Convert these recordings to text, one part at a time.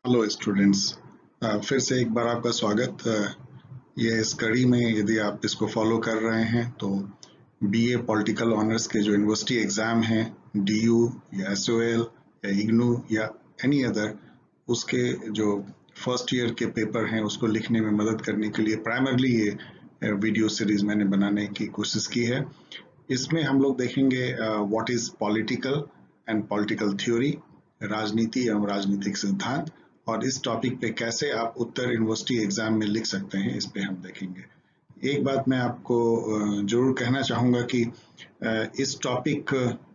Hello students. फिर से एक बार आपका स्वागत। ये इस कड़ी में यदि आप इसको फॉलो कर रहे हैं तो बीए पॉलिटिकल ऑनर्स के जो यूनिवर्सिटी एग्ज़ाम हैं, डीयू या एसओएल या इग्नू या एनी अदर, उसके जो फर्स्ट ईयर के पेपर हैं उसको लिखने में मदद करने के लिए प्राइमरली ये वीडियो सीरीज मैंने बनाने की कोशिश की है। इसमें हम लोग देखेंगे what is political and political theory, राजनीति एवं राजनीतिक सिद्धांत, और इस टॉपिक पे कैसे आप उत्तर यूनिवर्सिटी एग्जाम में लिख सकते हैं, इस पे हम देखेंगे। एक बात मैं आपको जरूर कहना चाहूँगा कि इस टॉपिक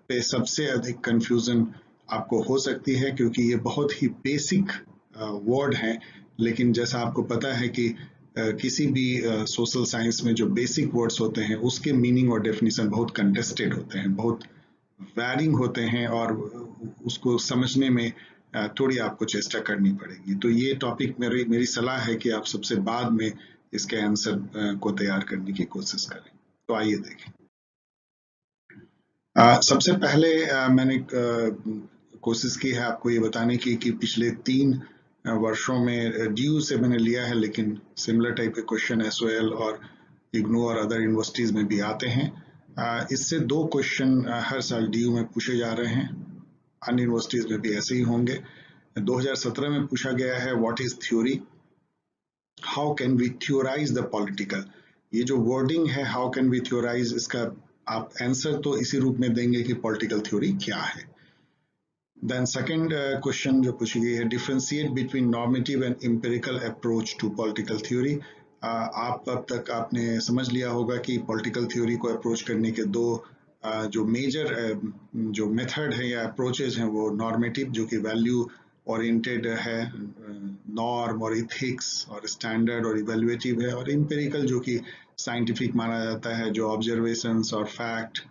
पे सबसे अधिक कंफ्यूजन आपको हो सकती है, क्योंकि ये बहुत ही बेसिक वर्ड हैं। लेकिन जैसा आपको पता है कि किसी भी सोशल साइंस में जो बेसिक वर्ड्स होते हैं उसके मीनिंग और डेफिनेशन बहुत कंटेस्टेड होते हैं, बहुत वैरिंग होते हैं, और उसको समझने में थोड़ी आपको चेष्टा करनी पड़ेगी। तो ये टॉपिक मेरी सलाह है कि आप सबसे बाद में इसके आंसर को तैयार करने की कोशिश करें। तो आइए देखें। सबसे पहले मैंने कोशिश की है आपको ये बताने की कि पिछले 3 वर्षों में ड्यू से मैंने लिया है, लेकिन सिमिलर टाइप के क्वेश्चन एसओएल और इग्नू और अदर यूनिवर्सिटीज में भी आते हैं। इससे 2 क्वेश्चन हर साल ड्यू में पूछे जा रहे हैं, अन्य यूनिवर्सिटीज में भी ऐसे ही होंगे। 2017 में पूछा गया है what is theory, how can we theorize the political. ये जो वर्डिंग है हाउ कैन वी थ्योराइज, इसका आप आंसर तो इसी रूप में देंगे कि पॉलिटिकल थ्योरी क्या है। देन सेकंड क्वेश्चन जो पूछी गई है, differentiate between normative and empirical approach to political theory. आप अब तक आपने समझ लिया होगा कि पॉलिटिकल थ्योरी को अप्रोच करने के 2 जो मेजर जो मेथड है या अप्रोचेज हैं, वो नॉर्मेटिव जो कि वैल्यू ओरिएंटेड है, नॉर्म और इथिक्स और स्टैंडर्ड और इवेल्युएटिव है, और एम्पिरिकल जो कि साइंटिफिक माना जाता है, जो ऑब्जर्वेशंस और फैक्ट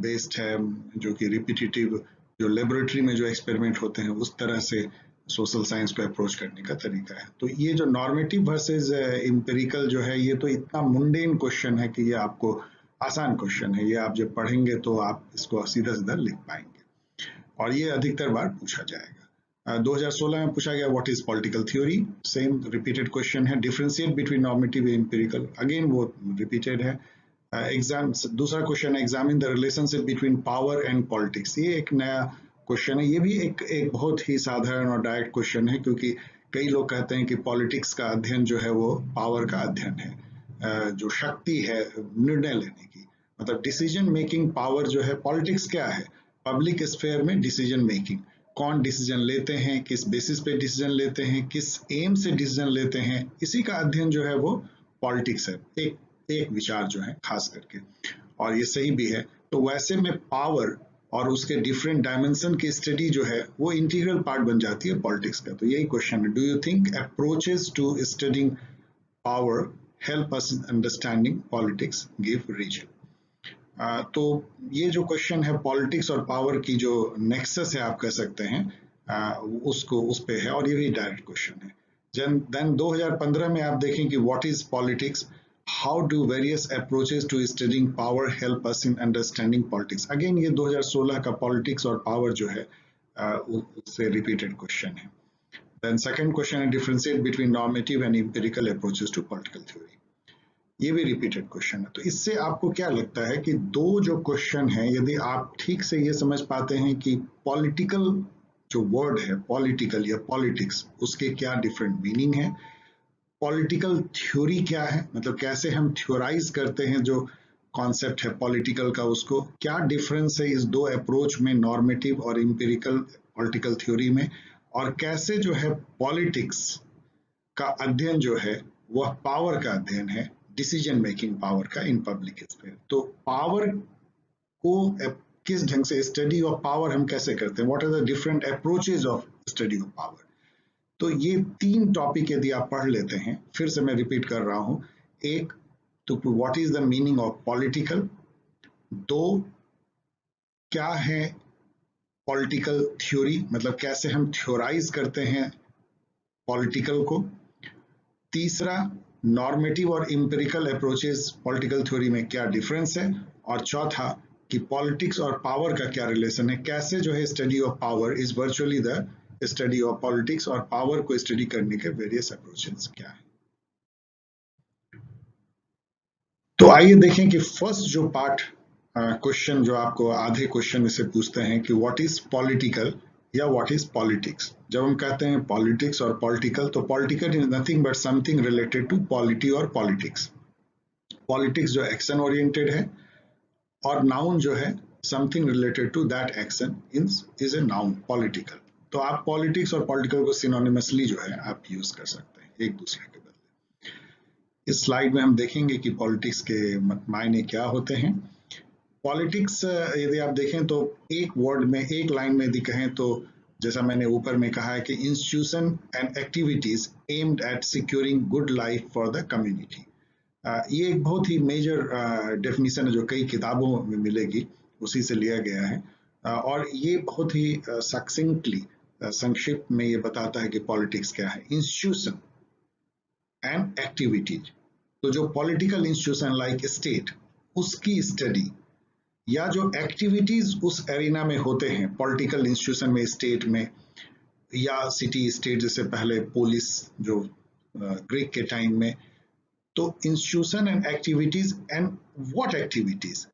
बेस्ड है, जो कि रिपीटिटिव, जो लेबोरेटरी में जो एक्सपेरिमेंट होते हैं उस तरह से सोशल साइंस को अप्रोच करने का तरीका है। तो ये जो नॉर्मेटिव वर्सेस एम्पिरिकल जो है, ये तो इतना मुंडेन क्वेश्चन है कि ये आपको आसान क्वेश्चन है। ये आप जब पढ़ेंगे तो आप इसको सीधा सीधा लिख पाएंगे, और ये अधिकतर बार पूछा जाएगा। 2016 में पूछा गया what is political theory, same repeated question है। Differentiate between normative and empirical, again वो रिपीटेड है। एग्जाम दूसरा क्वेश्चन है, examine the relationship between power and politics. ये एक नया क्वेश्चन है, ये भी एक बहुत ही साधारण और डायरेक्ट क्वेश्चन है, क्योंकि कई लोग कहते हैं कि पॉलिटिक्स का अध्ययन जो है वो पावर का अध्ययन है, जो शक्ति है निर्णय लेने की, मतलब डिसीजन मेकिंग पावर जो है। पॉलिटिक्स क्या है? पब्लिक स्फेयर में डिसीजन मेकिंग, कौन डिसीजन लेते हैं, किस बेसिस पे डिसीजन लेते हैं, किस एम से डिसीजन लेते हैं, इसी का अध्ययन जो है वो पॉलिटिक्स है, एक विचार जो है खास करके, और ये सही भी है। तो वैसे में पावर और उसके डिफरेंट डायमेंशन की स्टडी जो है वो इंटीग्रल पार्ट बन जाती है पॉलिटिक्स का। तो यही क्वेश्चन है, do you think approaches to studying power help us understanding politics, give reason. तो ये जो क्वेश्चन है पॉलिटिक्स और पावर की जो नेक्सस है आप कह सकते हैं, उसको उस पे है, और ये भी डायरेक्ट क्वेश्चन है। देन 2015 में आप देखें कि what is politics, how do various approaches to studying power help us in understanding politics. Again ये 2016 का पॉलिटिक्स और पावर जो है उससे रिपीटेड क्वेश्चन है। देन सेकंड क्वेश्चन है, differentiate between normative and empirical approaches to political theory. ये भी रिपीटेड क्वेश्चन है। तो इससे आपको क्या लगता है कि 2 जो क्वेश्चन है, यदि आप ठीक से ये समझ पाते हैं कि पॉलिटिकल जो वर्ड है, पॉलिटिकल या पॉलिटिक्स, उसके क्या डिफरेंट मीनिंग है, पॉलिटिकल थ्योरी क्या है, मतलब कैसे हम थ्योराइज करते हैं जो कॉन्सेप्ट है पॉलिटिकल का, उसको क्या डिफरेंस है इस 2 अप्रोच में, नॉर्मेटिव और एम्पिरिकल पॉलिटिकल थ्योरी में, और कैसे जो है पॉलिटिक्स का अध्ययन जो है वह पावर का अध्ययन है, डिसीजन मेकिंग पावर का इन पब्लिक स्फीयर। तो पावर को किस ढंग से, स्टडी ऑफ पावर हम कैसे करते हैं, what are the different approaches of study of power. तो ये 3 टॉपिक यदि आप पढ़ लेते हैं, फिर से मैं रिपीट कर रहा हूं, एक तो what is the meaning of political, 2 क्या है पॉलिटिकल थ्योरी, मतलब कैसे हम थ्योराइज करते हैं पॉलिटिकल को, तीसरा नॉर्मेटिव और एम्पिरिकल अप्रोचेस पॉलिटिकल थ्योरी में क्या डिफरेंस है, और चौथा कि पॉलिटिक्स और पावर का क्या रिलेशन है, कैसे जो है study of power is virtually the study of politics और पावर को स्टडी करने के वेरियस अप्रोचेस क्या है। तो आइए देखें कि फर्स्ट जो पार्ट क्वेश्चन जो आपको आधे क्वेश्चन में से पूछते हैं कि व्हाट इज पॉलिटिकल या व्हाट इज पॉलिटिक्स। जब हम कहते हैं पॉलिटिक्स और पॉलिटिकल, तो political is nothing but something related to polity और पॉलिटिक्स। पॉलिटिक्स जो एक्शन ओरिएंटेड है और नाउन जो है something related to that action is a noun political. तो आप पॉलिटिक्स और पॉलिटिकल को सिनोनिमसली जो है आप यूज कर सकते हैं एक दूसरे के बदले। इस स्लाइड में हम देखेंगे कि पॉलिटिक्स के मायने क्या होते हैं। पॉलिटिक्स यदि आप देखें तो एक वर्ड में, एक लाइन में यदि कहें तो जैसा मैंने ऊपर में कहा है कि institution and activities aimed at securing good life for the community. ये एक बहुत ही मेजर डेफिनेशन है जो कई किताबों में मिलेगी, उसी से लिया गया है। और ये बहुत ही सक्सिंक्टली संक्षिप्त में ये बताता है कि पॉलिटिक्स क्या है। इंस्टीट्यूशन एंड एक्टिविटीज, तो जो पॉलिटिकल इंस्टीट्यूशन लाइक स्टेट, उसकी स्टडी या जो एक्टिविटीज उस एरिना में होते हैं, पॉलिटिकल इंस्टीट्यूशन में, स्टेट में या सिटी स्टेट, जैसे पहले पोलिस जो ग्रीक के टाइम में, तो institution and activities and what activities,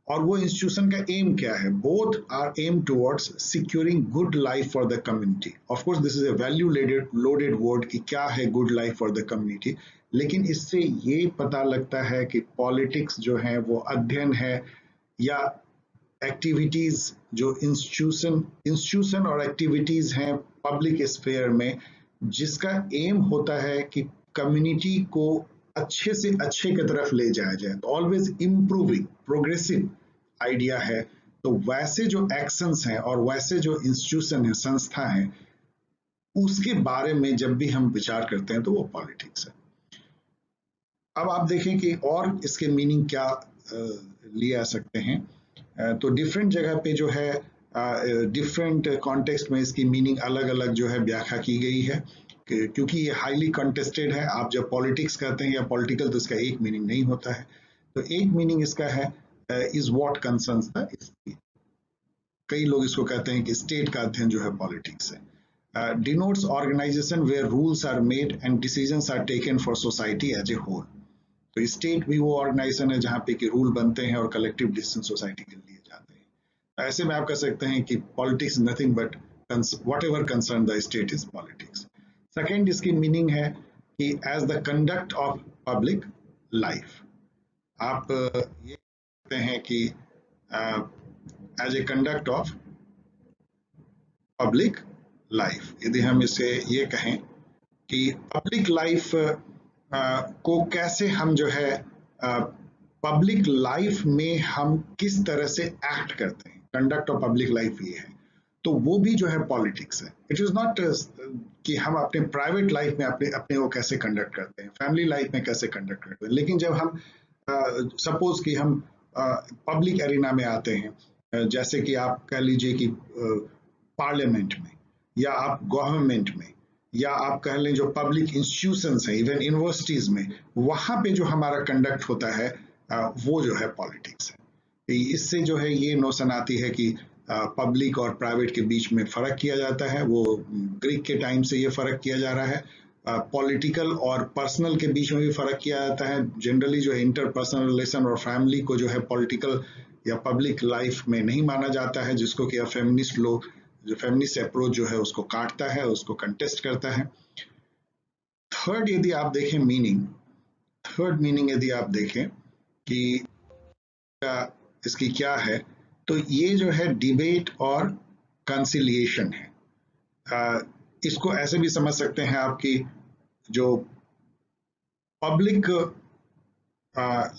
और वो इंस्टीट्यूशन का एम क्या है। Both are aim towards securing good life for the community. Of course this is a value loaded word कि क्या है good life for the community, लेकिन इससे ये पता लगता है कि पॉलिटिक्स जो है वो अध्ययन है या एक्टिविटीज जो इंस्टीट्यूशन और एक्टिविटीज हैं पब्लिक स्फेयर में, जिसका एम होता है कि कम्युनिटी को अच्छे से अच्छे की तरफ ले जाया जाए, तो ऑलवेज इम्प्रूविंग प्रोग्रेसिव आइडिया है। तो वैसे जो एक्शंस हैं और वैसे जो इंस्टीट्यूशन है, संस्था है, उसके बारे में जब भी हम विचार करते हैं तो वो पॉलिटिक्स है। अब आप देखें कि और इसके मीनिंग क्या लिए आ सकते हैं। तो डिफरेंट जगह पे जो है डिफरेंट कॉन्टेक्स्ट में इसकी मीनिंग अलग अलग जो है व्याख्या की गई है, क्योंकि ये हाईली कंटेस्टेड है। आप जब पॉलिटिक्स कहते हैं या पॉलिटिकल, तो इसका एक मीनिंग नहीं होता है। तो एक मीनिंग इसका है is what concerns the state. कई लोग इसको कहते हैं कि स्टेट का अध्ययन जो है पॉलिटिक्स है। Denotes organisation where rules are made and decisions are taken for society as a whole. तो स्टेट भी वो ऑर्गेनाइजेशन है जहाँ पे कि रूल बनते हैं और कलेक्टिव डिसीजन सोसाइटी के लिए जाते हैं। ऐसे में आप कह सकते हैं कि politics nothing but whatever concern the state is politics. Second इसकी मीनिंग है कि as the conduct of public life. आप ये कहते हैं कि as a conduct of public life. यदि हम इसे ये कहें कि पब्लिक लाइफ को कैसे हम जो है पब्लिक लाइफ में हम किस तरह से एक्ट करते हैं, कंडक्ट ऑफ पब्लिक लाइफ ये है, तो वो भी जो है पॉलिटिक्स है। इट इज नॉट कि हम अपने प्राइवेट लाइफ में अपने को कैसे कंडक्ट करते हैं, फैमिली लाइफ में कैसे कंडक्ट करते हैं, लेकिन जब हम सपोज कि हम पब्लिक एरिना में आते हैं, जैसे कि आप कह लीजिए कि पार्लियामेंट में या आप गवर्नमेंट में या आप कह लें जो पब्लिक इंस्टीट्यूशंस हैं, इवन यूनिवर्सिटीज में, वहां पे जो हमारा कंडक्ट होता है वो जो है पॉलिटिक्स है। इससे जो है ये नोशन आती है कि पब्लिक और प्राइवेट के बीच में फर्क किया जाता है। वो ग्रीक के टाइम से ये फर्क किया जा रहा है। पॉलिटिकल और पर्सनल के बीच में भी फर्क किया जाता है। जनरली जो है इंटरपर्सनल रिलेशन और फैमिली को जो है पॉलिटिकल या पब्लिक लाइफ में नहीं माना जाता है, जिसको कि फेमिनिस्ट लोग, जो फेमिनिस्ट अप्रोच जो है उसको काटता है, उसको कंटेस्ट करता है। थर्ड यदि आप देखें मीनिंग, थर्ड मीनिंग यदि आप देखें कि इसकी क्या है, तो ये जो है डिबेट और कंसिलिएशन है। इसको ऐसे भी समझ सकते हैं आपकी जो पब्लिक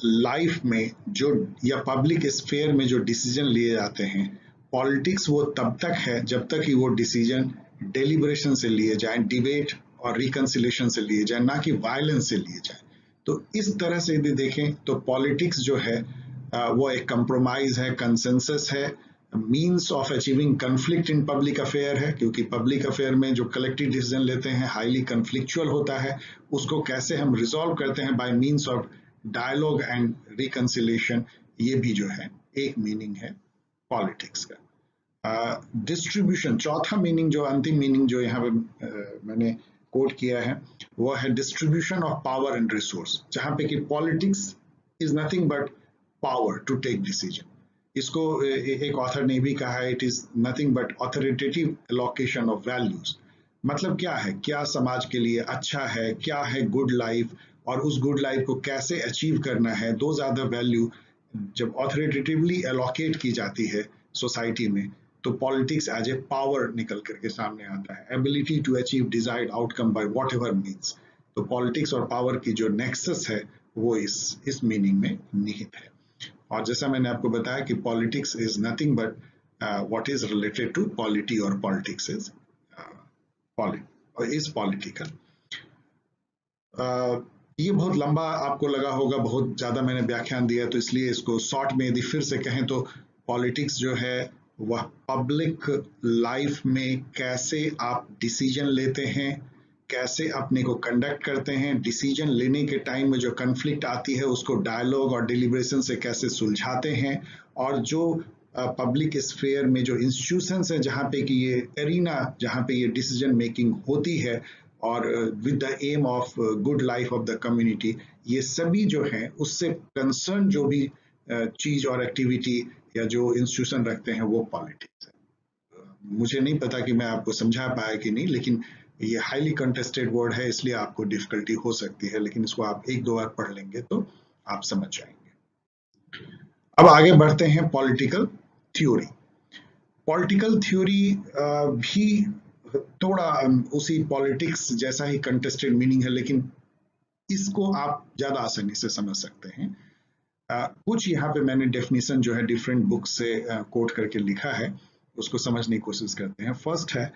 लाइफ में जो या पब्लिक स्फेयर में जो डिसीजन लिए जाते हैं, पॉलिटिक्स वो तब तक है जब तक कि वो डिसीजन डेलिब्रेशन से लिए जाए, डिबेट और रिकंसिलेशन से लिए जाए, ना कि वायलेंस से लिए जाए। तो इस तरह से यदि देखें तो पॉलिटिक्स जो है वो एक कंप्रोमाइज है, कंसेंसस है, means of achieving conflict in public affair है, क्योंकि पब्लिक अफेयर में जो कलेक्टिव डिसीजन लेते हैं हाईली कन्फ्लिक्चुअल होता है। उसको कैसे हम रिजॉल्व करते हैं by means of dialogue and reconciliation, ये भी जो है एक मीनिंग है पॉलिटिक्स का। डिस्ट्रीब्यूशन, चौथा मीनिंग जो अंतिम मीनिंग जो यहाँ पे मैंने कोट किया है वो है distribution of power and resource, जहाँ पे कि politics is nothing but power to take decision. इसको एक ऑथर ने भी कहा है, it is nothing but authoritative allocation of values. मतलब क्या है, क्या समाज के लिए अच्छा है, क्या है गुड लाइफ, और उस गुड लाइफ को कैसे अचीव करना है, दो ज्यादा वैल्यू जब ऑथोरिटेटिवली एलोकेट की जाती है सोसाइटी में, तो पॉलिटिक्स एज ए पावर निकल करके सामने आता है, ability to achieve desired outcome by whatever means. तो पॉलिटिक्स और पावर की जो नेक्सस है वो इस मीनिंग में निहित है। और जैसा मैंने आपको बताया कि politics is nothing but what is related to polity, और पॉलिटिक्स इज पॉलिटिकल। ये बहुत लंबा आपको लगा होगा, बहुत ज्यादा मैंने व्याख्यान दिया, तो इसलिए इसको शॉर्ट में यदि फिर से कहें तो पॉलिटिक्स जो है वह पब्लिक लाइफ में कैसे आप डिसीजन लेते हैं, कैसे अपने को कंडक्ट करते हैं, डिसीजन लेने के टाइम में जो कन्फ्लिक्ट आती है उसको डायलॉग और डिलिब्रेशन से कैसे सुलझाते हैं, और जो पब्लिक स्फेयर में जो इंस्टीट्यूशंस है जहाँ पे कि ये एरिना जहाँ पे ये डिसीजन मेकिंग होती है, और with the aim of good life of the community, ये सभी जो है उससे कंसर्न जो भी चीज और एक्टिविटी या जो इंस्टीट्यूशन रखते हैं वो पॉलिटिक्स है। मुझे नहीं पता कि मैं आपको समझा पाया कि नहीं, लेकिन ये हाईली कंटेस्टेड वर्ड है इसलिए आपको डिफिकल्टी हो सकती है, लेकिन इसको आप एक दो बार पढ़ लेंगे तो आप समझ जाएंगे। अब आगे बढ़ते हैं पॉलिटिकल थ्योरी। पॉलिटिकल थ्योरी भी थोड़ा उसी पॉलिटिक्स जैसा ही कंटेस्टेड मीनिंग है, लेकिन इसको आप ज्यादा आसानी से समझ सकते हैं। कुछ यहाँ पे मैंने डेफिनेशन जो है डिफरेंट बुक से कोट करके लिखा है, उसको समझने की कोशिश करते हैं। फर्स्ट है,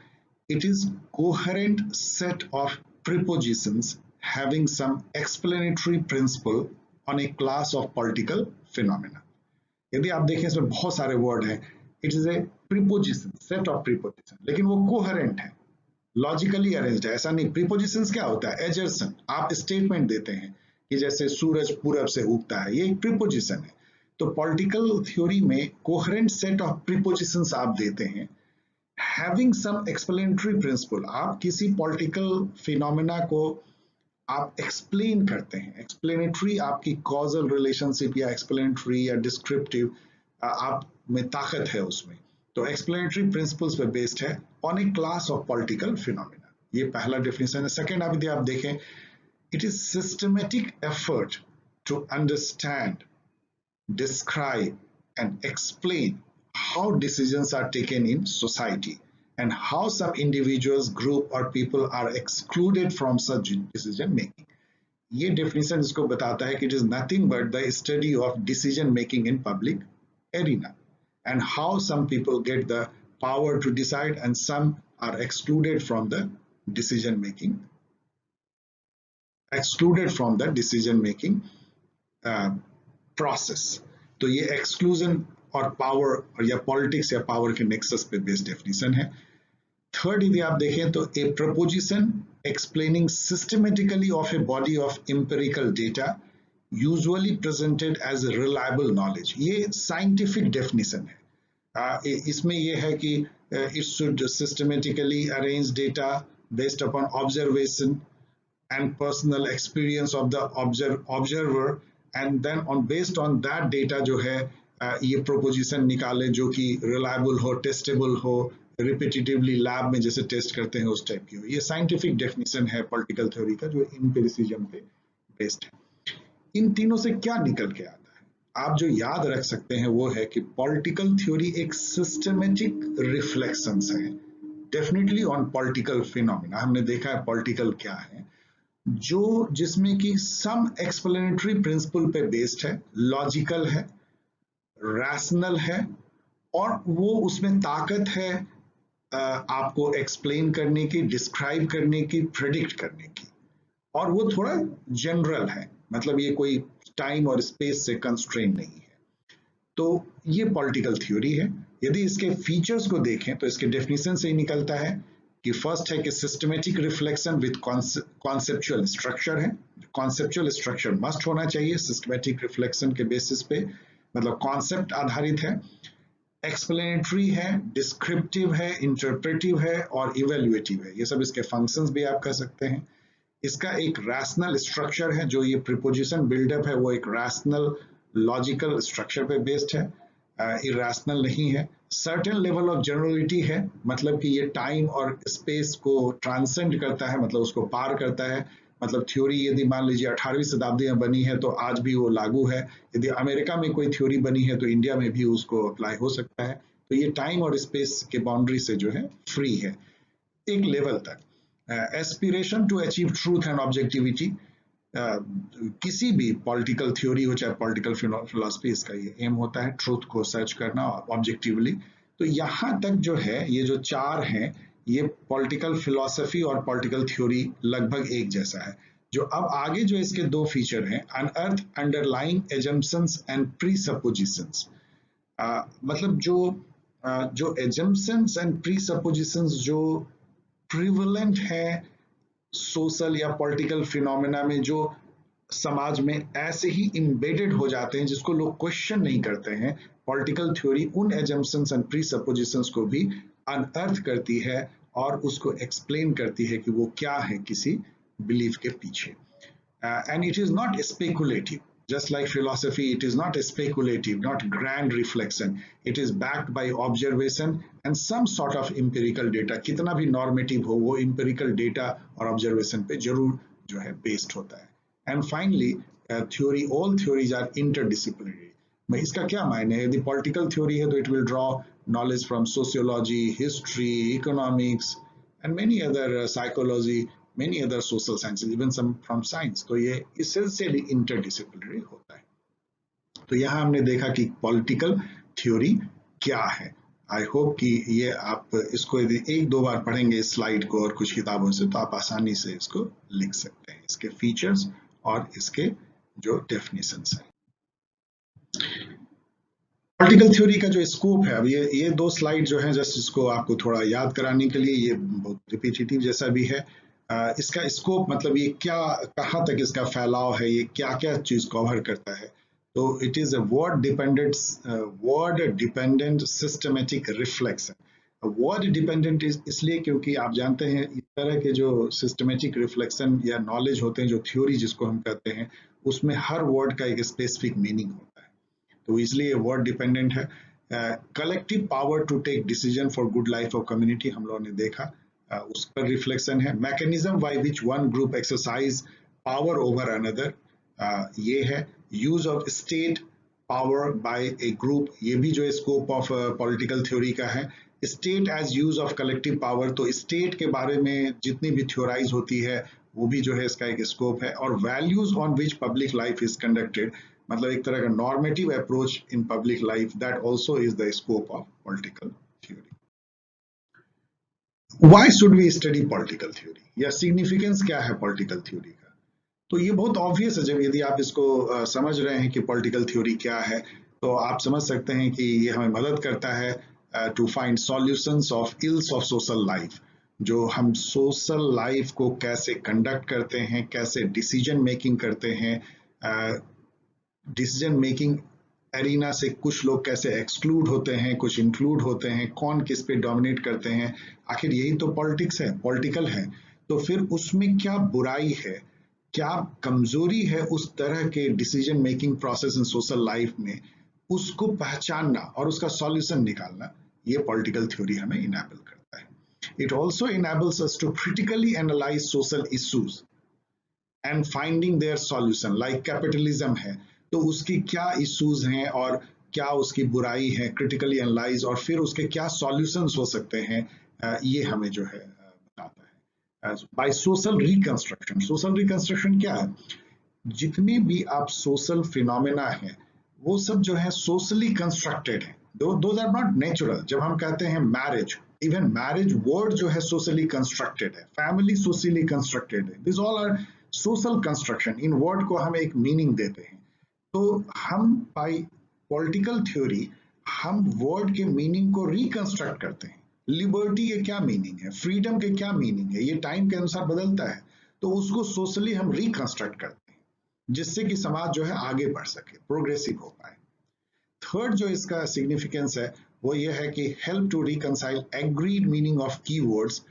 it is coherent set of propositions having some explanatory principle on a class of political phenomena. यदि आप देखें इसमें बहुत सारे वर्ड हैं, it is a proposition, set of proposition, लेकिन वो कोहेरेंट है, लॉजिकली अरेंज्ड है। ऐसा नहीं, प्रीपोजिशंस क्या होता है, एजर्सन, आप स्टेटमेंट देते हैं कि जैसे सूरज पूरब से उगता है, ये एक प्रीपोजिशन है। तो पॉलिटिकल थ्योरी में कोहेरेंट सेट ऑफ प्रीपोजिशंस आप देते हैं, हैविंग सम एक्सप्लेनेटरी प्रिंसिपल, आप किसी पॉलिटिकल फिनोमेना को आप एक्सप्लेन करते हैं। एक्सप्लेनेटरी आपकी कॉजल रिलेशनशिप या एक्सप्लेनेटरी या डिस्क्रिप्टिव आप में ताकत है उसमें, तो एक्सप्लेनेटरी प्रिंसिपल्स पे बेस्ड है on a class of political phenomena. ये पहला डेफिनेशन है। सेकेंड आप यदि आप देखें, it is systematic effort to understand, describe and explain how decisions are taken in society and how some individuals, group or people are excluded from such decision making. ये definition इसको बताता है कि it is nothing but the study of decision making in public arena and how some people get the power to decide and some are excluded from the decision making, process. तो ये exclusion और power और या politics या power के nexus पे based definition है। Third यदि आप देखें तो a proposition explaining systematically of a body of empirical data usually presented as reliable knowledge. ये साइंटिफिक डेफिनेशन है। इसमें ये है कि it should systematically arrange data based upon observation and personal experience of the observer, and then based on that data जो है ये proposition निकाले जो कि reliable हो, testable हो, repetitively lab में जैसे टेस्ट करते हैं उस टाइप की हो। ये साइंटिफिक डेफिनेशन है पॉलिटिकल थ्योरी का जो एम्पिरिसिज्म पे बेस्ड है। इन तीनों से क्या निकल के आता है, आप जो याद रख सकते हैं वो है कि पॉलिटिकल थ्योरी एक सिस्टमेटिक रिफ्लेक्शंस है डेफिनेटली ऑन पॉलिटिकल फिनोमेना। हमने देखा है पॉलिटिकल क्या है, जो जिसमें कि सम एक्सप्लेनेटरी प्रिंसिपल पे बेस्ड है, लॉजिकल है, रैशनल है, और वो उसमें ताकत है आपको एक्सप्लेन करने की, डिस्क्राइब करने की, प्रेडिक्ट करने की, और वो थोड़ा जनरल है, मतलब ये कोई टाइम और स्पेस से कंस्ट्रेन नहीं है। तो ये पॉलिटिकल थ्योरी है। यदि इसके फीचर्स को देखें तो इसके डेफिनेशन से ही निकलता है कि फर्स्ट है कि systematic reflection with conceptual structure है। कॉन्सेप्चुअल स्ट्रक्चर मस्ट होना चाहिए सिस्टमेटिक रिफ्लेक्शन के बेसिस पे, मतलब कॉन्सेप्ट आधारित है। एक्सप्लेनेटरी है, डिस्क्रिप्टिव है, इंटरप्रेटिव है और इवेल्युएटिव है। ये सब इसके फंक्शंस भी आप कह सकते हैं। इसका एक रैशनल स्ट्रक्चर है, जो ये प्रीपोजिशन बिल्डअप है वो एक रैशनल लॉजिकल स्ट्रक्चर पे बेस्ड है, इरेशनल नहीं है। सर्टेन लेवल ऑफ जनरलिटी है, मतलब कि ये टाइम और स्पेस को ट्रांसेंड करता है, मतलब उसको पार करता है। मतलब थ्योरी यदि मान लीजिए 18वीं शताब्दी में बनी है तो आज भी वो लागू है। यदि अमेरिका में कोई थ्योरी बनी है तो इंडिया में भी उसको अप्लाई हो सकता है। तो ये टाइम और स्पेस के बाउंड्री से जो है फ्री है एक लेवल तक। Aspiration to achieve truth and objectivity, किसी भी पॉलिटिकल थ्योरी हो चाहे पॉलिटिकल फिलोसफी, इसका ये एम होता है ट्रूथ को सर्च करना ऑब्जेक्टिवली। तो यहाँ तक जो है ये जो चार हैं, ये पॉलिटिकल फिलोसफी और पॉलिटिकल थ्योरी लगभग एक जैसा है। जो अब आगे जो इसके दो फीचर हैं, अनअर्थ अंडरलाइंग एजम्पशंस एंड प्रीसपोजिशंस, मतलब जो एजम्पशंस एंड प्रीसपोजिशंस जो प्रिवलेंट है सोशल या पॉलिटिकल फिनोमेना में, जो समाज में ऐसे ही इम्बेडेड हो जाते हैं जिसको लोग क्वेश्चन नहीं करते हैं, पॉलिटिकल थ्योरी उन एजम्पशंस एंड प्रीसपोजिशंस को भी अनअर्थ करती है और उसको एक्सप्लेन करती है कि वो क्या है किसी बिलीफ के पीछे। And it is not speculative. Just like philosophy, it is not speculative, not grand reflection. It is backed by observation and some sort of empirical data. कितना भी normative हो, वो empirical data और observation पे जरूर जो है based होता है. And finally, theory, all theories are interdisciplinary. मैं इसका क्या मायने है? यदि political theory है तो it will draw knowledge from sociology, history, economics, and many other psychology, many other social sciences, even some from science. तो ये essentially interdisciplinary होता है। तो यहाँ हमने देखा कि पॉलिटिकल थ्योरी क्या है। आई होप कि ये आप इसको यदि एक दो बार पढ़ेंगे इस स्लाइड को और कुछ किताबों से, तो आप आसानी से इसको लिख सकते हैं, इसके फीचर्स और इसके जो डेफिनेशंस हैं। पॉलिटिकल थ्योरी का जो स्कोप है, अब ये दो स्लाइड जो है जस्ट इसको आपको थोड़ा याद कराने के लिए, ये बहुत रिपीटेटिव जैसा भी है। इसका स्कोप मतलब ये क्या, कहाँ तक इसका फैलाव है, ये क्या क्या चीज कवर करता है। तो it is a word dependent systematic reflection. Word dependent इसलिए क्योंकि आप जानते हैं इस तरह के जो सिस्टमेटिक रिफ्लेक्शन या नॉलेज होते हैं, जो थ्योरी जिसको हम कहते हैं, उसमें हर वर्ड का एक स्पेसिफिक मीनिंग होता है, तो इसलिए वर्ड डिपेंडेंट है। Collective power to take decision for good life of community हम लोगों ने देखा, उस पर रिफ्लेक्शन है। Mechanism by which one group exercise power over another, ये है। Use of state power by a group, ये भी जो स्कोप ऑफ पॉलिटिकल थ्योरी का है। State as use of collective power, तो स्टेट के बारे में जितनी भी थ्योराइज होती है वो भी जो है इसका एक स्कोप है। और values on which public life is conducted, मतलब एक तरह का normative approach in public life, that also is the scope of political theory. Why should we study political theory, या सिग्निफिकेंस क्या है पॉलिटिकल थ्योरी का? तो ये बहुत ऑब्वियस है, जब यदि आप इसको समझ रहे हैं कि पॉलिटिकल थ्योरी क्या है, तो आप समझ सकते हैं कि ये हमें मदद करता है to find solutions of ills of social life. जो हम सोशल लाइफ को कैसे कंडक्ट करते हैं, कैसे डिसीजन मेकिंग करते हैं, डिसीजन मेकिंग एरिना से कुछ लोग कैसे एक्सक्लूड होते हैं, कुछ इंक्लूड होते हैं, कौन किस पे डोमिनेट करते हैं, आखिर यही तो पॉलिटिक्स है, पॉलिटिकल है। तो फिर उसमें क्या बुराई है, क्या कमजोरी है उस तरह के decision making process in social life में, उसको पहचानना और उसका सॉल्यूशन निकालना, ये पॉलिटिकल थ्योरी हमें इनेबल करता है। It also enables us to critically analyse social issues and finding their solution. Like capitalism है, तो उसकी क्या इश्यूज हैं और क्या उसकी बुराई है, क्रिटिकली एनालाइज, और फिर उसके क्या सॉल्यूशंस हो सकते हैं, ये हमें जो है बताता है। By social reconstruction, social reconstruction क्या है? जितने भी आप सोशल फिनोमेना है वो सब जो है सोशली कंस्ट्रक्टेड है, दोज आर नॉट नेचुरल। जब हम कहते हैं मैरिज, इवन मैरिज वर्ड जो है सोशली कंस्ट्रक्टेड है, फैमिली सोशली कंस्ट्रक्टेड है, this all are social construction. इन वर्ड को हम एक मीनिंग देते हैं। तो हम बाय पॉलिटिकल थ्योरी हम वर्ड के मीनिंग को रिकंस्ट्रक्ट करते हैं। लिबर्टी के क्या मीनिंग है, फ्रीडम के क्या मीनिंग है, ये टाइम के अनुसार बदलता है, तो उसको सोशली हम रिकंस्ट्रक्ट करते हैं जिससे कि समाज जो है आगे बढ़ सके, प्रोग्रेसिव हो पाए। थर्ड जो इसका सिग्निफिकेंस है वो ये है कि help to reconcile agreed meaning of keywords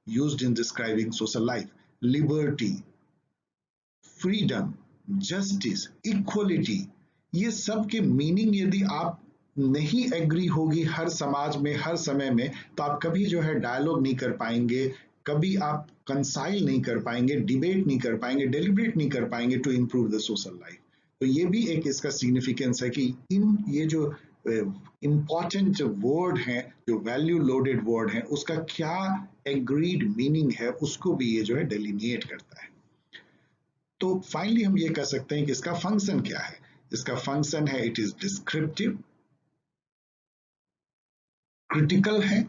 used in describing social life. Liberty, freedom, justice, equality, ये सब के मीनिंग यदि आप नहीं एग्री होगी हर समाज में हर समय में, तो आप कभी जो है डायलॉग नहीं कर पाएंगे, कभी आप कंसाइल नहीं कर पाएंगे, डिबेट नहीं कर पाएंगे, डेलिब्रेट नहीं कर पाएंगे to improve the social life. तो ये भी एक इसका सिग्निफिकेंस है कि इन ये जो इम्पॉर्टेंट वर्ड हैं, जो वैल्यू लोडेड वर्ड हैं, उसका क्या एग्रीड मीनिंग है, उसको भी ये जो है डेलिनिएट करता है। तो फाइनली हम ये कह सकते हैं कि इसका फंक्शन क्या है। इसका फंक्शन है, इट इज डिस्क्रिप्टिव, क्रिटिकल है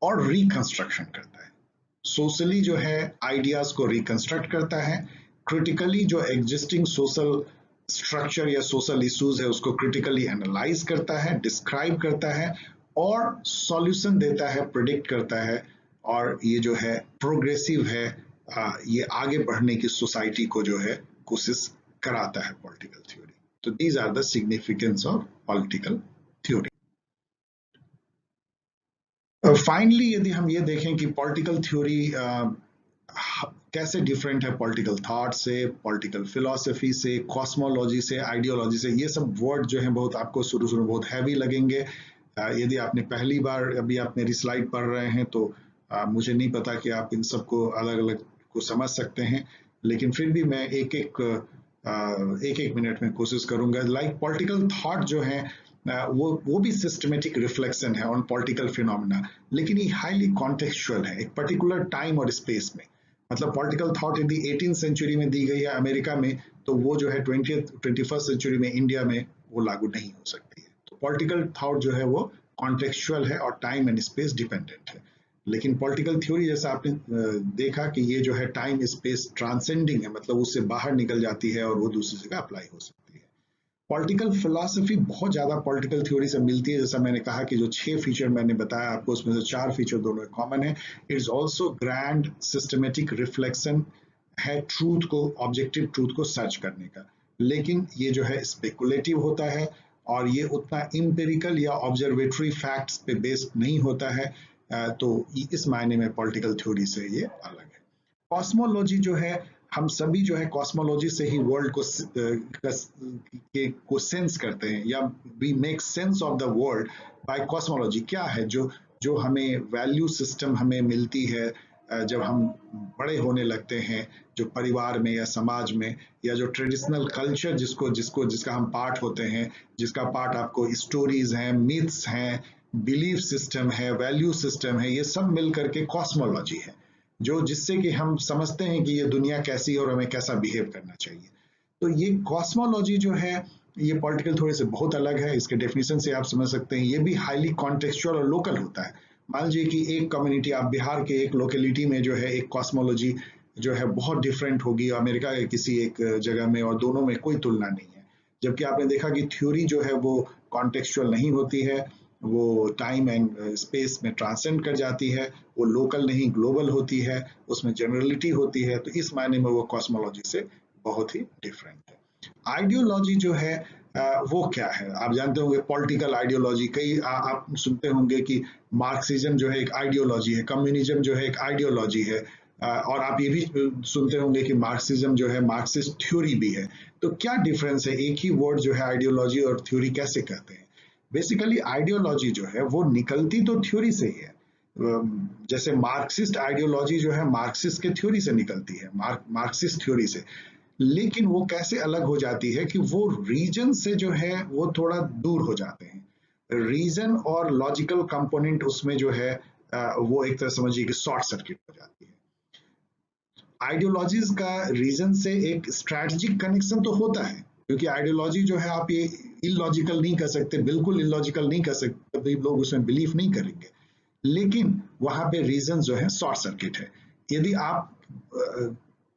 और रिकंस्ट्रक्शन करता है। सोशली जो है आइडियाज को रिकंस्ट्रक्ट करता है, क्रिटिकली जो एग्जिस्टिंग सोशल स्ट्रक्चर या सोशल इश्यूज है उसको क्रिटिकली एनालाइज करता है, डिस्क्राइब करता है और सॉल्यूशन देता है, प्रिडिक्ट करता है, और ये जो है प्रोग्रेसिव है, ये आगे बढ़ने की सोसाइटी को जो है कोशिश कराता है पॉलिटिकल थ्योरी। तो these are the significance of political theory. Finally यदि हम ये देखें कि पॉलिटिकल थ्योरी कैसे डिफरेंट है पॉलिटिकल थॉट से, पॉलिटिकल फिलॉसफी से, कॉस्मोलॉजी से, आइडियोलॉजी से, ये सब वर्ड जो है बहुत आपको शुरू शुरू में बहुत हैवी लगेंगे। यदि आपने पहली बार अभी आप मेरी स्लाइड पढ़ रहे हैं तो मुझे नहीं पता कि आप इन सबको अलग अलग को समझ सकते हैं, लेकिन फिर भी मैं एक एक मिनट में कोशिश करूंगा। लाइक पॉलिटिकल थॉट जो है वो भी सिस्टमेटिक रिफ्लेक्शन है ऑन पॉलिटिकल फिनोमेना, लेकिन ये हाईली कॉन्टेक्चुअल है एक पर्टिकुलर टाइम और स्पेस में। मतलब पॉलिटिकल थॉट यदि 18th सेंचुरी में दी गई है अमेरिका में, तो वो जो है 21st सेंचुरी में इंडिया में वो लागू नहीं हो सकती है। तो पॉलिटिकल थॉट जो है वो कॉन्टेक्चुअल है और टाइम एंड स्पेस डिपेंडेंट है। लेकिन पॉलिटिकल थ्योरी जैसा आपने देखा कि ये जो है टाइम स्पेस ट्रांसेंडिंग है, मतलब उससे बाहर निकल जाती है और वो दूसरी जगह अप्लाई हो सकती है। पॉलिटिकल फिलॉसफी बहुत ज्यादा पॉलिटिकल थ्योरी से मिलती है। जैसा मैंने कहा कि जो 6 फीचर मैंने बताया आपको, उसमें से 4 फीचर दोनों कॉमन है। It is also grand systematic reflection है ट्रूथ को, ऑब्जेक्टिव ट्रूथ को सर्च करने का, लेकिन ये जो है स्पेकुलेटिव होता है और ये उतना इम्पेरिकल या ऑब्जर्वेटरी फैक्ट्स पे बेस्ड नहीं होता है। तो इस मायने में पॉलिटिकल थ्योरी से ये अलग है। कॉस्मोलॉजी जो है, हम सभी जो है कॉस्मोलॉजी से ही वर्ल्ड को सेंस करते हैं, या we make sense of the world by cosmology. क्या है जो जो हमें वैल्यू सिस्टम हमें मिलती है जब हम बड़े होने लगते हैं, जो परिवार में या समाज में, या जो ट्रेडिशनल कल्चर जिसको जिसको जिसका हम पार्ट होते हैं, जिसका पार्ट आपको स्टोरीज हैं, मिथ्स हैं, बिलीफ सिस्टम है, वैल्यू सिस्टम है, ये सब मिल करके कॉस्मोलॉजी है, जो जिससे कि हम समझते हैं कि ये दुनिया कैसी है और हमें कैसा बिहेव करना चाहिए। तो ये कॉस्मोलॉजी जो है ये पॉलिटिकल थ्योरी से बहुत अलग है। इसके डेफिनेशन से आप समझ सकते हैं ये भी हाईली कॉन्टेक्चुअल और लोकल होता है। मान लीजिए कि एक कम्युनिटी, आप बिहार के एक लोकेलिटी में जो है एक कॉस्मोलॉजी जो है बहुत डिफरेंट होगी अमेरिका के किसी एक जगह में, और दोनों में कोई तुलना नहीं है। जबकि आपने देखा कि थ्योरी जो है वो कॉन्टेक्चुअल नहीं होती है, वो टाइम एंड स्पेस में ट्रांसेंड कर जाती है, वो लोकल नहीं ग्लोबल होती है, उसमें जनरलिटी होती है। तो इस मायने में वो कॉस्मोलॉजी से बहुत ही डिफरेंट है। आइडियोलॉजी जो है वो क्या है, आप जानते होंगे पॉलिटिकल आइडियोलॉजी, कई आप सुनते होंगे कि मार्क्सिज्म जो है एक आइडियोलॉजी है, कम्युनिज्म जो है एक आइडियोलॉजी है, और आप ये भी सुनते होंगे कि मार्क्सिज्म जो है मार्क्सिस्ट थ्योरी भी है। तो क्या डिफरेंस है, एक ही वर्ड जो है आइडियोलॉजी और थ्योरी कैसे कहते हैं? बेसिकली आइडियोलॉजी जो है वो निकलती तो थ्योरी से ही है। जैसे मार्क्सिस्ट आइडियोलॉजी जो है मार्क्सिस्ट के थ्योरी से निकलती है, मार्क्सिस्ट थ्योरी से, लेकिन वो कैसे अलग हो जाती है कि वो रीजन से जो है वो थोड़ा दूर हो जाते हैं। रीजन और लॉजिकल कंपोनेंट उसमें जो है वो एक तरह समझिए कि शॉर्ट सर्किट हो जाती है। आइडियोलॉजीज का रीजन से एक स्ट्रैटेजिक कनेक्शन तो होता है, क्योंकि आइडियोलॉजी जो है आप ये इलॉजिकल नहीं कर सकते, बिल्कुल इलॉजिकल नहीं कर सकते, तभी लोग उसमें बिलीव नहीं करेंगे, लेकिन वहां पे रीजन जो है शॉर्ट सर्किट है। यदि आप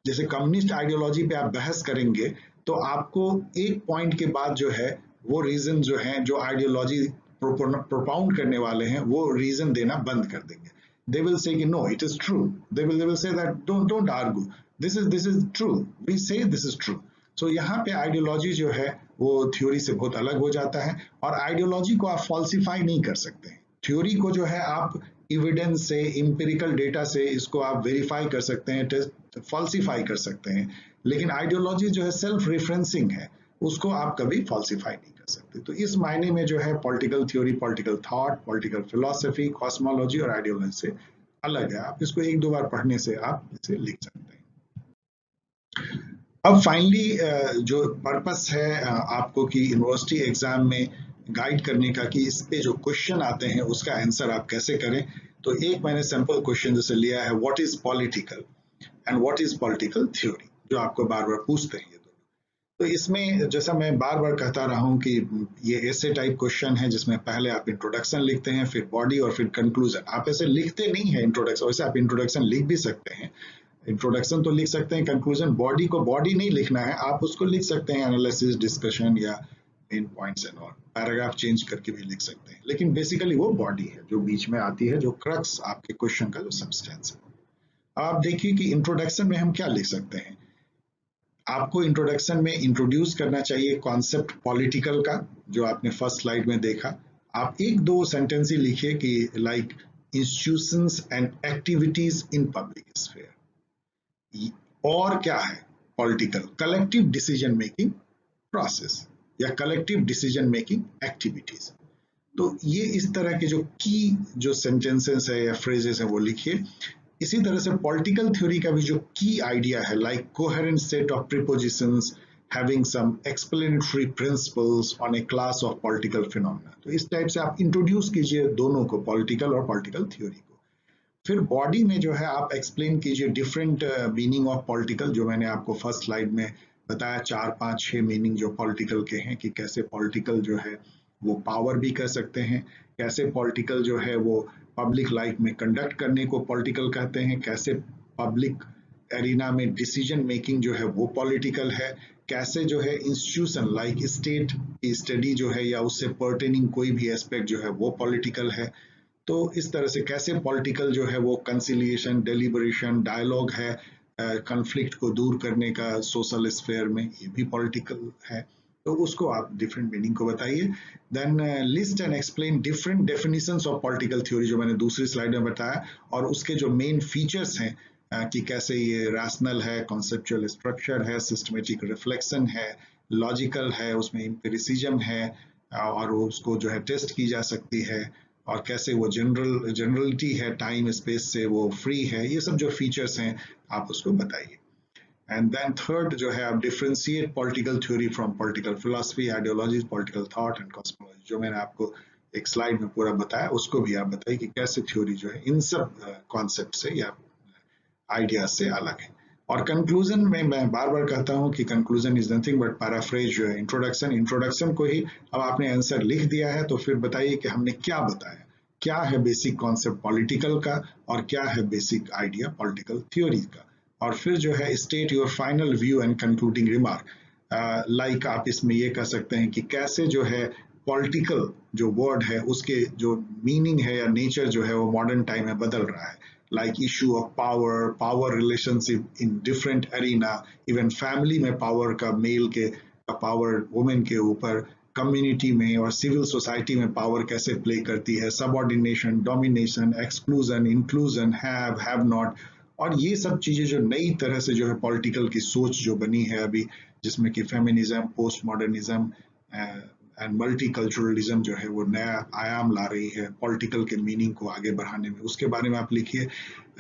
जैसे कम्युनिस्ट आइडियोलॉजी पे आप बहस करेंगे तो आपको एक पॉइंट के बाद जो है वो रीजन जो है, जो आइडियोलॉजी प्रोपाउंड करने वाले हैं, वो रीजन देना बंद कर देंगे। They will say no, it is true. They will say that don't argue, this is true, we say this is true. So यहाँ पे आइडियोलॉजी जो है वो थ्योरी से बहुत अलग हो जाता है। और आइडियोलॉजी को आप फॉल्सिफाई नहीं कर सकते। थ्योरी को जो है आप इविडेंस से, इम्पेरिकल डेटा से इसको आप वेरीफाई कर सकते हैं, टेस्ट फॉल्सिफाई कर सकते हैं, लेकिन आइडियोलॉजी जो है सेल्फ रेफरेंसिंग है, उसको आप कभी फॉल्सिफाई नहीं कर सकते। तो इस मायने में जो है political theory, political thought, political philosophy, cosmology और आइडियोलॉजी से अलग है। आप इसको एक दो बार पढ़ने से आप इसे लिख सकते हैं। अब फाइनली जो पर्पस है आपको कि यूनिवर्सिटी एग्जाम में गाइड करने का कि इस पे जो क्वेश्चन आते हैं उसका आंसर आप कैसे करें, तो एक मैंने सिंपल क्वेश्चन जैसे लिया है, what is political and what is political theory, जो आपको बार बार पूछते हैं ये दोनों। तो इसमें जैसा मैं बार बार कहता रहा हूँ कि ये ऐसे टाइप क्वेश्चन है जिसमें पहले आप इंट्रोडक्शन लिखते हैं, फिर बॉडी और फिर कंक्लूजन। आप ऐसे लिखते नहीं है इंट्रोडक्शन, वैसे आप इंट्रोडक्शन लिख भी सकते हैं, इंट्रोडक्शन तो लिख सकते हैं, कंक्लूजन बॉडी को बॉडी नहीं लिखना है, आप उसको लिख सकते हैं एनालिसिस, डिस्कशन या main points and all, paragraph change करके भी लिख सकते हैं, लेकिन बेसिकली वो बॉडी है जो बीच में आती है, जो क्रक्स आपके क्वेश्चन का जो सब्सटेंस है। आप देखिए कि इंट्रोडक्शन में हम क्या लिख सकते हैं। आपको इंट्रोडक्शन में इंट्रोड्यूस करना चाहिए कॉन्सेप्ट पॉलिटिकल का, जो आपने फर्स्ट स्लाइड में देखा। आप एक दो सेंटेंस ही लिखिए कि like institutions and activities in public sphere. और क्या है political? Collective decision making process या कलेक्टिव डिसीजन मेकिंग एक्टिविटीज। तो ये इस तरह के जो की जो सेंटेंसेस है या फ्रेजेस है वो लिखिए। इसी तरह से पॉलिटिकल थ्योरी का भी जो की आइडिया है, like coherent set of propositions having some explanatory principles on a class of political phenomena. तो इस टाइप से आप इंट्रोड्यूस कीजिए दोनों को, पॉलिटिकल और पॉलिटिकल थ्योरी को। फिर बॉडी में जो है आप एक्सप्लेन कीजिए डिफरेंट मीनिंग ऑफ पॉलिटिकल, जो मैंने आपको फर्स्ट स्लाइड में बताया, 4 5 6 मीनिंग जो पॉलिटिकल के हैं, कि कैसे पॉलिटिकल जो है वो पावर भी कह सकते हैं, कैसे पॉलिटिकल जो है वो पब्लिक लाइफ में कंडक्ट करने को पॉलिटिकल कहते हैं, कैसे पब्लिक एरिना में डिसीजन मेकिंग जो है वो पॉलिटिकल है, कैसे जो है इंस्टीट्यूशन लाइक स्टेट की स्टडी जो है या उससे पर्टेनिंग कोई भी एस्पेक्ट जो है वो पॉलिटिकल है। तो इस तरह से कैसे पॉलिटिकल जो है वो कंसिलिएशन, डेलिबरेशन, डायलॉग है, कॉन्फ्लिक्ट को दूर करने का सोशल स्फेयर में, ये भी पॉलिटिकल है। तो उसको आप डिफरेंट मीनिंग को बताइए। Then list and explain different definitions of political theory, जो मैंने दूसरी स्लाइड में बताया, और उसके जो मेन फीचर्स हैं कि कैसे ये रैशनल है, कॉन्सेप्चुअल स्ट्रक्चर है, सिस्टमेटिक रिफ्लेक्शन है, लॉजिकल है, उसमें एम्पिरिसिज्म है, और उसको जो है टेस्ट की जा सकती है, और कैसे वो जनरलिटी है, टाइम स्पेस से वो फ्री है, ये सब जो फीचर्स हैं आप उसको बताइए। एंड देन थर्ड जो है आप differentiate political theory from political philosophy, ideology, political thought and cosmology, जो मैंने आपको एक स्लाइड में पूरा बताया, उसको भी आप बताइए कि कैसे थ्योरी जो है इन सब कॉन्सेप्ट से या आइडियाज से अलग है। और कंक्लूजन में मैं बार बार कहता हूं कि conclusion is nothing but paraphrase जो है इंट्रोडक्शन। इंट्रोडक्शन को ही अब आपने आंसर लिख दिया है, तो फिर बताइए कि हमने क्या बताया, क्या है बेसिक कॉन्सेप्ट पॉलिटिकल का और क्या है बेसिक आइडिया पॉलिटिकल थ्योरी का। और फिर जो है state your final view and concluding remark. Like आप इसमें ये कह सकते हैं कि कैसे जो है पॉलिटिकल जो वर्ड है उसके जो मीनिंग है या नेचर जो है वो मॉडर्न टाइम में बदल रहा है, like issue of power relationship in different arena, even family में power का मेल के पावर वुमेन के ऊपर, कम्युनिटी में और सिविल सोसाइटी में पावर कैसे प्ले करती है, subordination, domination, exclusion, inclusion, have not, और ये सब चीजें जो नई तरह से जो है पॉलिटिकल की सोच जो बनी है अभी, जिसमें कि feminism, post modernism and multiculturalism जो है वो नया आयाम ला रही है पॉलिटिकल के मीनिंग को आगे बढ़ाने में, उसके बारे में आप लिखिए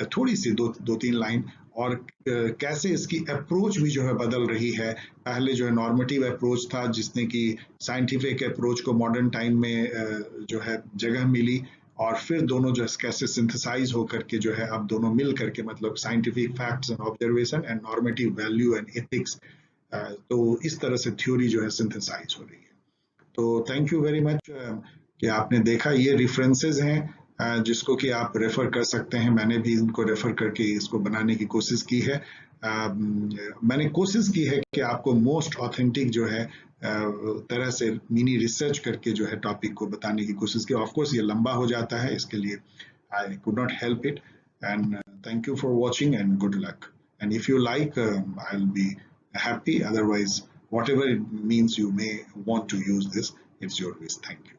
थोड़ी सी दो तीन लाइन। और कैसे इसकी अप्रोच भी जो है बदल रही है, पहले जो है नॉर्मेटिव अप्रोच था जिसने कि साइंटिफिक अप्रोच को मॉडर्न टाइम में जो है जगह मिली, और फिर दोनों जो कैसे सिंथेसाइज होकर के जो है अब दोनों मिल करके, मतलब scientific facts and observation and normative value and ethics, तो इस तरह से थ्योरी जो है सिंथेसाइज हो रही है। तो थैंक यू वेरी मच कि आपने देखा। ये रेफरेंसेस हैं जिसको कि आप रेफर कर सकते हैं, मैंने भी इनको रेफर करके इसको बनाने की कोशिश की है। मैंने कोशिश की है कि आपको मोस्ट ऑथेंटिक जो है तरह से मिनी रिसर्च करके जो है टॉपिक को बताने की कोशिश की। ऑफ कोर्स ये लंबा हो जाता है, इसके लिए I could not help it, and thank you for watching and good luck, and if you like I will be happy, otherwise whatever it means you may want to use this, it's your wish. Thank you.